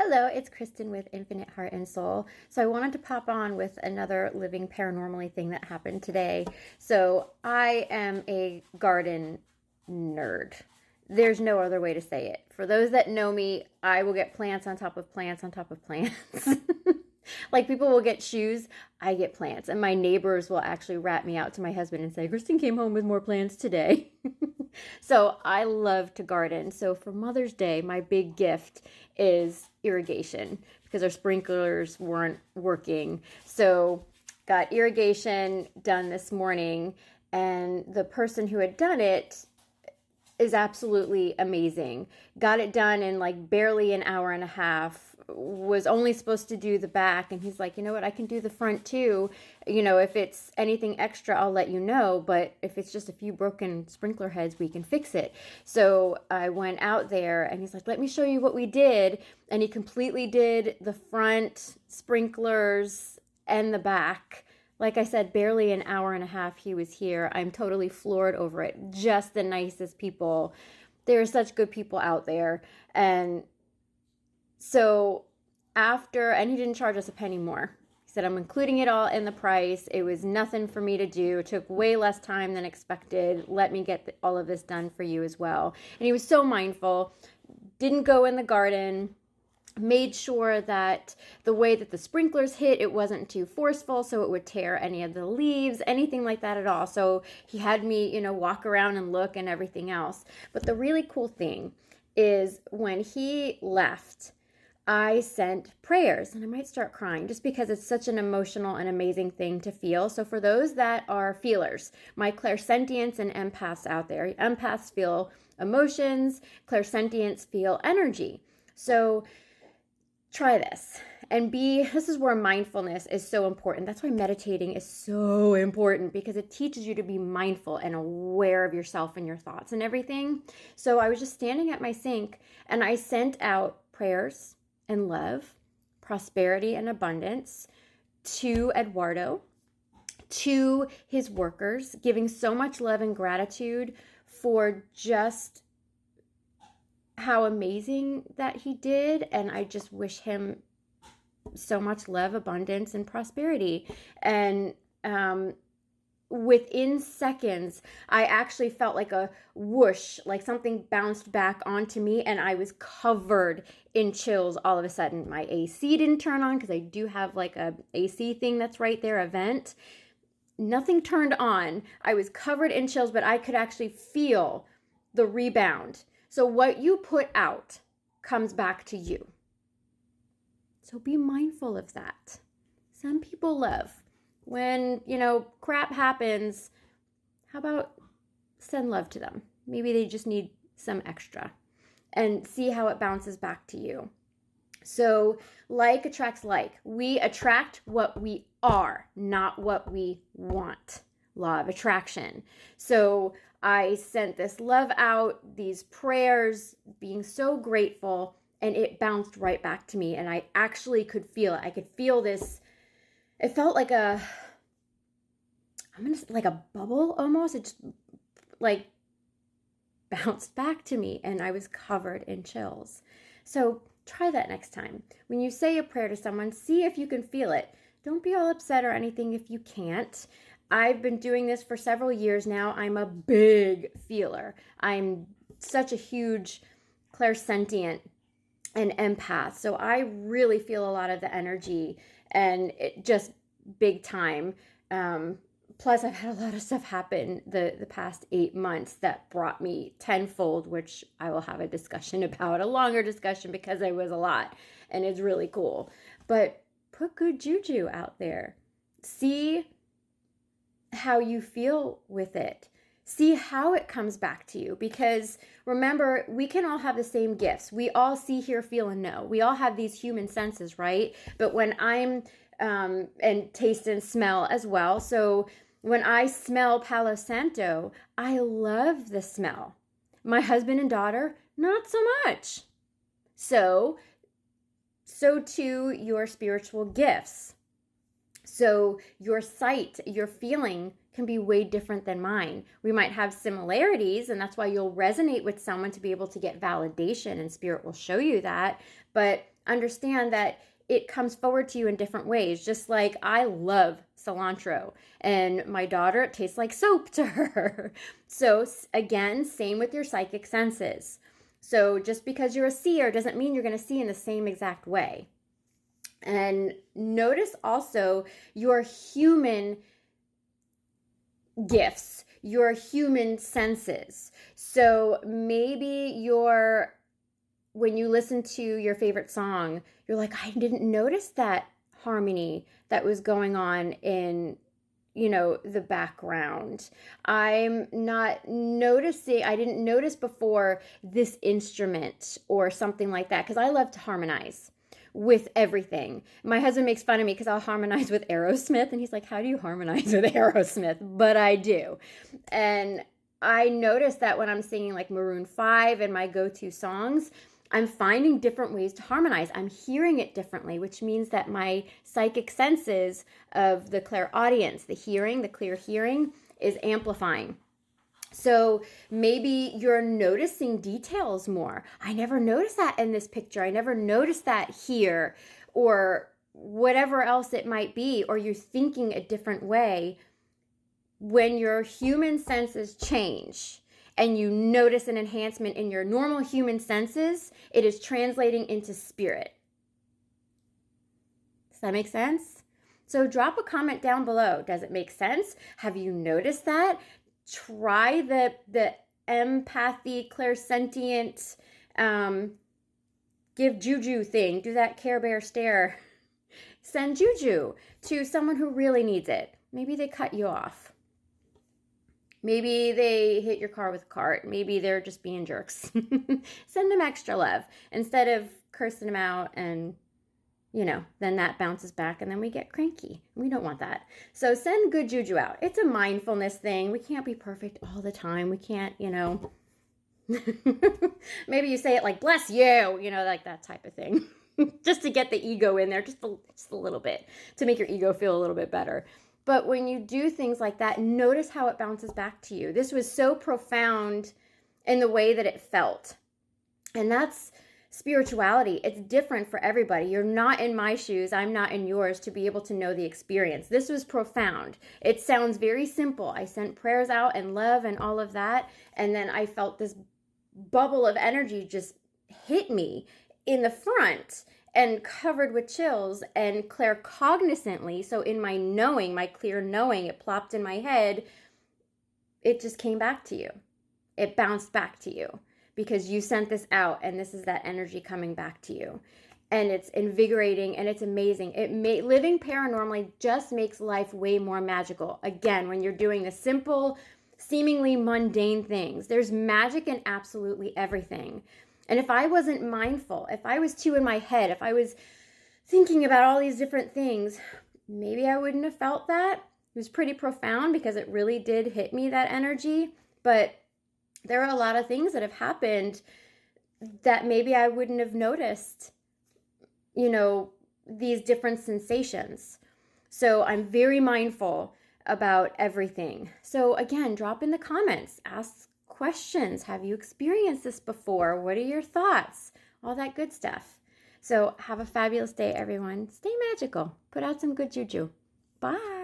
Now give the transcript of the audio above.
Hello, it's Kristen with Infinite Heart and Soul. So I wanted to pop on with another living paranormally thing that happened today. So I am a garden nerd. There's no other way to say it. For those that know me, I will get plants on top of plants on top of plants. Like people will get shoes, I get plants. And my neighbors will actually rat me out to my husband and say, Kristen came home with more plants today. So I love to garden. So for Mother's Day, my big gift is irrigation because our sprinklers weren't working. So got irrigation done this morning, and the person who had done it is absolutely amazing. Got it done in like barely an hour and a half. Was only supposed to do the back, and he's like, you know what, I can do the front too. If it's anything extra, I'll let you know, but if it's just a few broken sprinkler heads, we can fix it. So I went out there, and he's like, let me show you what we did. And he completely did the front sprinklers and the back. Like I said, barely an hour and a half he was here. I'm totally floored over it. Just the nicest people. There are such good people out there. And so and he didn't charge us a penny more. He said, I'm including it all in the price. It was nothing for me to do. It took way less time than expected. Let me get all of this done for you as well. And he was so mindful. Didn't go in the garden. Made sure that the way that the sprinklers hit, it wasn't too forceful so it would tear any of the leaves, anything like that at all. So he had me, walk around and look and everything else. But the really cool thing is when he left, I sent prayers, and I might start crying just because it's such an emotional and amazing thing to feel. So for those that are feelers, my clairsentients and empaths out there, empaths feel emotions, clairsentients feel energy. So try this this is where mindfulness is so important. That's why meditating is so important, because it teaches you to be mindful and aware of yourself and your thoughts and everything. So I was just standing at my sink, and I sent out prayers and love, prosperity and abundance to Eduardo, to his workers, giving so much love and gratitude for just how amazing that he did. And I just wish him so much love, abundance, and prosperity. And within seconds, I actually felt like a whoosh, like something bounced back onto me, and I was covered in chills all of a sudden. My AC didn't turn on because I do have like a AC thing that's right there, a vent. Nothing turned on. I was covered in chills, but I could actually feel the rebound. So what you put out comes back to you. So be mindful of that. Some people love. When, crap happens, how about send love to them? Maybe they just need some extra, and see how it bounces back to you. So like attracts like. We attract what we are, not what we want. Law of attraction. So I sent this love out, these prayers, being so grateful, and it bounced right back to me. And I actually could feel it. I could feel this. It felt like a bubble almost. It just like bounced back to me, and I was covered in chills. So try that next time. When you say a prayer to someone, see if you can feel it. Don't be all upset or anything if you can't. I've been doing this for several years now. I'm a big feeler. I'm such a huge clairsentient and empath. So I really feel a lot of the energy, and it just big time. Plus, I've had a lot of stuff happen the past 8 months that brought me tenfold, which I will have a discussion about, a longer discussion, because it was a lot, and it's really cool. But put good juju out there. See how you feel with it. See how it comes back to you, because remember, we can all have the same gifts. We all see, hear, feel, and know. We all have these human senses, right? But when I'm and taste and smell as well. So when I smell Palo Santo, I love the smell. My husband and daughter, not so much. So too your spiritual gifts. So your sight, your feeling can be way different than mine. We might have similarities, and that's why you'll resonate with someone to be able to get validation, and spirit will show you that. But understand that it comes forward to you in different ways. Just like I love cilantro, and my daughter, it tastes like soap to her. So again, same with your psychic senses. So just because you're a seer doesn't mean you're going to see in the same exact way. And notice also your human gifts, your human senses. So maybe when you listen to your favorite song, you're like, I didn't notice that harmony that was going on in, the background. I'm not noticing, I didn't notice before this instrument or something like that, because I love to harmonize with everything. My husband makes fun of me because I'll harmonize with Aerosmith, and he's like, how do you harmonize with Aerosmith? But I do. And I notice that when I'm singing like Maroon 5 and my go-to songs, I'm finding different ways to harmonize. I'm hearing it differently, which means that my psychic senses of the clairaudience, the hearing, the clear hearing, is amplifying. So maybe you're noticing details more. I never noticed that in this picture. I never noticed that here, or whatever else it might be, or you're thinking a different way. When your human senses change and you notice an enhancement in your normal human senses, it is translating into spirit. Does that make sense? So drop a comment down below. Does it make sense? Have you noticed that? Try the empathy, clairsentient, give juju thing. Do that Care Bear stare. Send juju to someone who really needs it. Maybe they cut you off. Maybe they hit your car with a cart. Maybe they're just being jerks. Send them extra love instead of cursing them out, and then that bounces back and then we get cranky. We don't want that. So send good juju out. It's a mindfulness thing. We can't be perfect all the time. We can't, maybe you say it like, bless you, like that type of thing. Just to get the ego in there, just a little bit, to make your ego feel a little bit better. But when you do things like that, notice how it bounces back to you. This was so profound in the way that it felt. And that's spirituality. It's different for everybody. You're not in my shoes. I'm not in yours to be able to know the experience. This was profound. It sounds very simple. I sent prayers out and love and all of that. And then I felt this bubble of energy just hit me in the front and covered with chills, and claircognizantly, so in my knowing, my clear knowing, it plopped in my head, it just came back to you. It bounced back to you because you sent this out, and this is that energy coming back to you. And it's invigorating and it's amazing. Living paranormally just makes life way more magical. Again, when you're doing the simple, seemingly mundane things, there's magic in absolutely everything. And if I wasn't mindful, if I was too in my head, if I was thinking about all these different things, maybe I wouldn't have felt that. It was pretty profound because it really did hit me, that energy. But there are a lot of things that have happened that maybe I wouldn't have noticed, these different sensations. So I'm very mindful about everything. So again, drop in the comments, ask questions. Have you experienced this before? What are your thoughts? All that good stuff. So have a fabulous day, everyone. Stay magical. Put out some good juju. Bye.